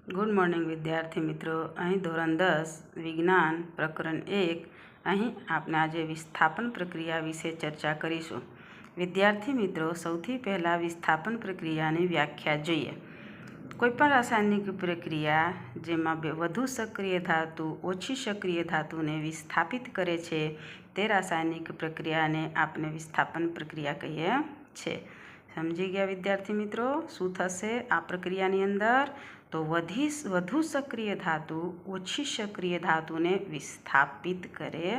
Good morning विद्यार्थी मित्रों। અહીં ધોરણ 10 વિજ્ઞાન પ્રકરણ 1 અહીં આપણે આજે વિસ્થાપન પ્રક્રિયા વિશે ચર્ચા કરીશું। વિદ્યાર્થી મિત્રો, સૌથી પહેલાં વિસ્થાપન પ્રક્રિયાની વ્યાખ્યા જોઈએ। કોઈપણ રાસાયણિક પ્રક્રિયા જેમાં વધુ સક્રિય ધાતુ ઓછી સક્રિય ધાતુને વિસ્થાપિત કરે છે તે રાસાયણિક પ્રક્રિયાને આપણે વિસ્થાપન પ્રક્રિયા કહીએ છીએ। સમજી ગયા વિદ્યાર્થી મિત્રો? શું થશે આ પ્રક્રિયાની અંદર? તો વધુ સક્રિય ધાતુ ઓછી સક્રિય ધાતુને વિસ્થાપિત કરે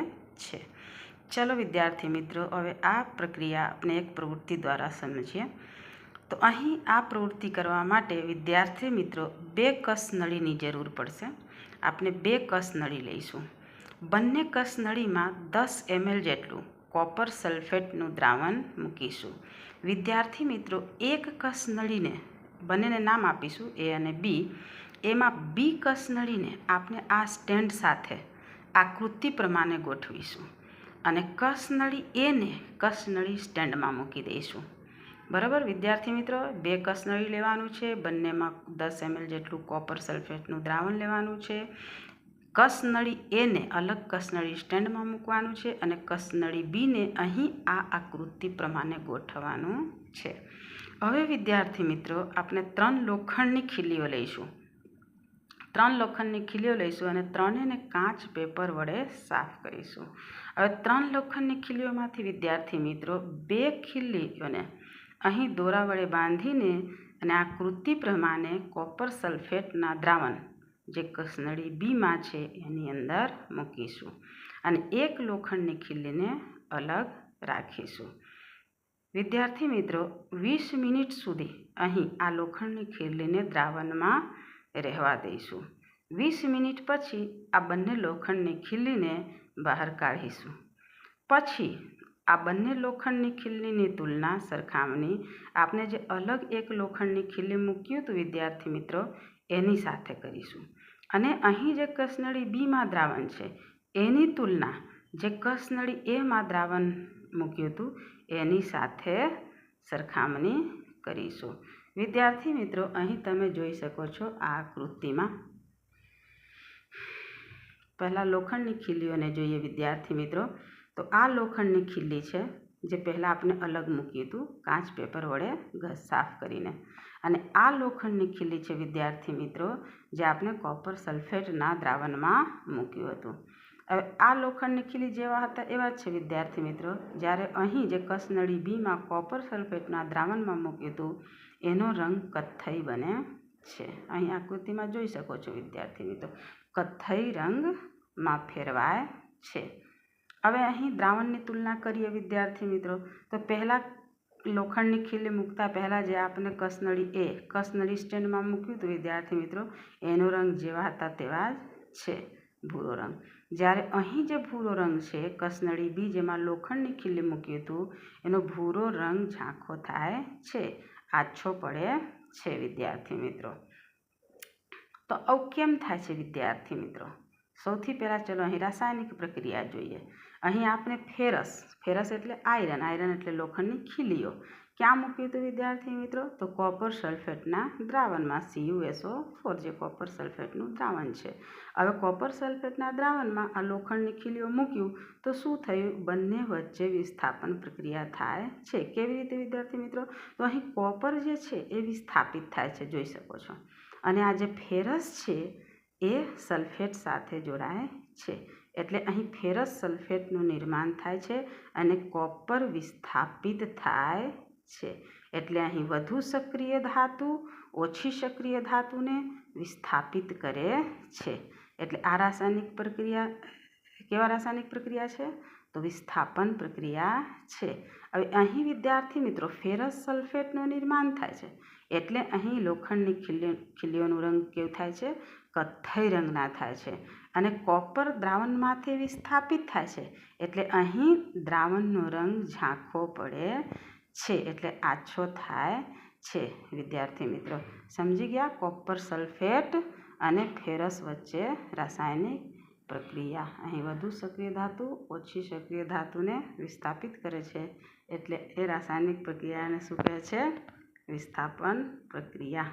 છે। ચલો વિદ્યાર્થી મિત્રો, હવે આ પ્રક્રિયા આપણે એક પ્રવૃત્તિ દ્વારા સમજીએ। તો અહીં આ પ્રવૃત્તિ કરવા માટે વિદ્યાર્થી મિત્રો 2 કસનળીની જરૂર પડશે। આપણે 2 કસનળી લઈશું। બંને કસનળીમાં 10 ml જેટલું કોપર સલ્ફેટનું દ્રાવણ મૂકીશું। વિદ્યાર્થી મિત્રો, એક કસનળીને બંનેને નામ આપીશું A અને B। એમાં B કસનળીને આપણે આ સ્ટેન્ડ સાથે આકૃતિ પ્રમાણે ગોઠવીશું અને કસનળી A ને કસનળી સ્ટેન્ડમાં મૂકી દઈશું। બરાબર વિદ્યાર્થી મિત્રો, 2 કસનળી લેવાનું છે, બંનેમાં 10 ml જેટલું કોપર સલ્ફેટનું દ્રાવણ લેવાનું છે। કસનળી A ને અલગ કસનળી સ્ટેન્ડમાં મૂકવાનું છે અને કસનળી B ને અહીં આ આકૃતિ પ્રમાણે ગોઠવવાનું છે। હવે વિદ્યાર્થી મિત્રો, આપણે 3 લોખંડની ખીલીઓ લઈશું। 3 લોખંડની ખીલીઓ લઈશું અને ત્રણેયને કાચ પેપર વડે સાફ કરીશું। હવે 3 લોખંડની ખીલીઓમાંથી વિદ્યાર્થી મિત્રો 2 ખીલીઓને અહીં દોરા વડે બાંધીને અને આકૃતિ પ્રમાણે કોપર સલ્ફેટના દ્રાવણ જે કસનળી બીમાં છે એની અંદર મૂકીશું અને 1 લોખંડની ખીલીને અલગ રાખીશું। વિદ્યાર્થી મિત્રો, 20 મિનિટ સુધી અહીં આ લોખંડની ખીલીને દ્રાવણમાં રહેવા દઈશું। 20 મિનિટ પછી આ બંને લોખંડની ખીલીને બહાર કાઢીશું। પછી આ બંને લોખંડની ખીલીની તુલના સરખામણી આપણે જે અલગ એક લોખંડની ખીલી મૂક્યું હતું વિદ્યાર્થી મિત્રો એની સાથે કરીશું અને અહીં જે કસનળી બીમાં દ્રાવણ છે એની તુલના જે કસનળી એમાં દ્રાવણ મૂક્યું હતું એની સાથે સરખામણી કરીશું। વિદ્યાર્થી મિત્રો, અહીં તમે જોઈ શકો છો આ આકૃતિમાં। પહેલાં લોખંડની ખીલીઓને જોઈએ વિદ્યાર્થી મિત્રો। તો આ લોખંડની ખીલી છે જે પહેલાં આપણે અલગ મૂક્યું હતું કાચ પેપર વડે સાફ કરીને, અને આ લોખંડની ખીલી છે વિદ્યાર્થી મિત્રો જે આપણે કોપર સલ્ફેટના દ્રાવણમાં મૂક્યું હતું। હવે આ લોખંડની ખીલી જેવા હતા એવા જ છે વિદ્યાર્થી મિત્રો। જ્યારે અહીં જે કસનળી બીમાં કોપર સલ્ફેટના દ્રાવણમાં મૂક્યું હતું એનો રંગ કથ્થઈ બને છે। અહીં આકૃતિમાં જોઈ શકો છો વિદ્યાર્થી મિત્રો, કથ્થઈ રંગમાં ફેરવાય છે। હવે અહીં દ્રાવણની તુલના કરીએ વિદ્યાર્થી મિત્રો। તો પહેલાં લોખંડની ખીલી મૂકતા પહેલાં જે આપણે કસનળી સ્ટેન્ડમાં મૂક્યું હતું વિદ્યાર્થી મિત્રો એનો રંગ જેવા હતા તેવા જ છે, ભૂરો રંગ। જ્યારે અહીં જે ભૂરો રંગ છે કસનળી બી જેમાં લોખંડની ખીલી મૂક્યું હતું એનો ભૂરો રંગ ઝાંખો થાય છે, આછો પડે છે વિદ્યાર્થી મિત્રો। તો આવું કેમ થાય છે વિદ્યાર્થી મિત્રો? સૌથી પહેલાં ચલો અહીં રાસાયણિક પ્રક્રિયા જોઈએ। અહીં આપણે ફેરસ એટલે આયરન એટલે લોખંડની ખીલીઓ ક્યાં મૂક્યું હતું વિદ્યાર્થી મિત્રો? તો કોપર સલ્ફેટના દ્રાવણમાં CuSO4 જે કોપર સલ્ફેટનું દ્રાવણ છે। હવે કોપર સલ્ફેટના દ્રાવણમાં આ લોખંડની ખીલીઓ મૂક્યું તો શું થયું? બંને વચ્ચે વિસ્થાપન પ્રક્રિયા થાય છે। કેવી રીતે વિદ્યાર્થી મિત્રો? તો અહીં કોપર જે છે એ વિસ્થાપિત થાય છે, જોઈ શકો છો, અને આ જે ફેરસ છે એ સલ્ફેટ સાથે જોડાય છે એટલે અહીં ફેરસ સલ્ફેટનું નિર્માણ થાય છે અને કોપર વિસ્થાપિત થાય છે। એટલે અહીં વધુ સક્રિય ધાતુ ઓછી સક્રિય ધાતુને વિસ્થાપિત કરે છે। એટલે આ રાસાયણિક પ્રક્રિયા કેવા રાસાયણિક પ્રક્રિયા છે? તો વિસ્થાપન પ્રક્રિયા છે। હવે અહીં વિદ્યાર્થી મિત્રો ફેરસ સલ્ફેટનું નિર્માણ થાય છે એટલે અહીં લોખંડની ખીલીઓનું રંગ કેવું થાય છે? કથ્થઈ રંગના થાય છે અને કોપર દ્રાવણમાંથી વિસ્થાપિત થાય છે એટલે અહીં દ્રાવણનો રંગ ઝાંખો પડે છે એટલે આછો થાય છે। વિદ્યાર્થી મિત્રો સમજી ગયા? કોપર સલ્ફેટ અને ફેરસ વચ્ચે રાસાયણિક પ્રક્રિયા। અહીં વધુ સક્રિય ધાતુ ઓછી સક્રિય ધાતુને વિસ્થાપિત કરે છે એટલે એ રાસાયણિક પ્રક્રિયાને શું કહે છે? વિસ્થાપન પ્રક્રિયા।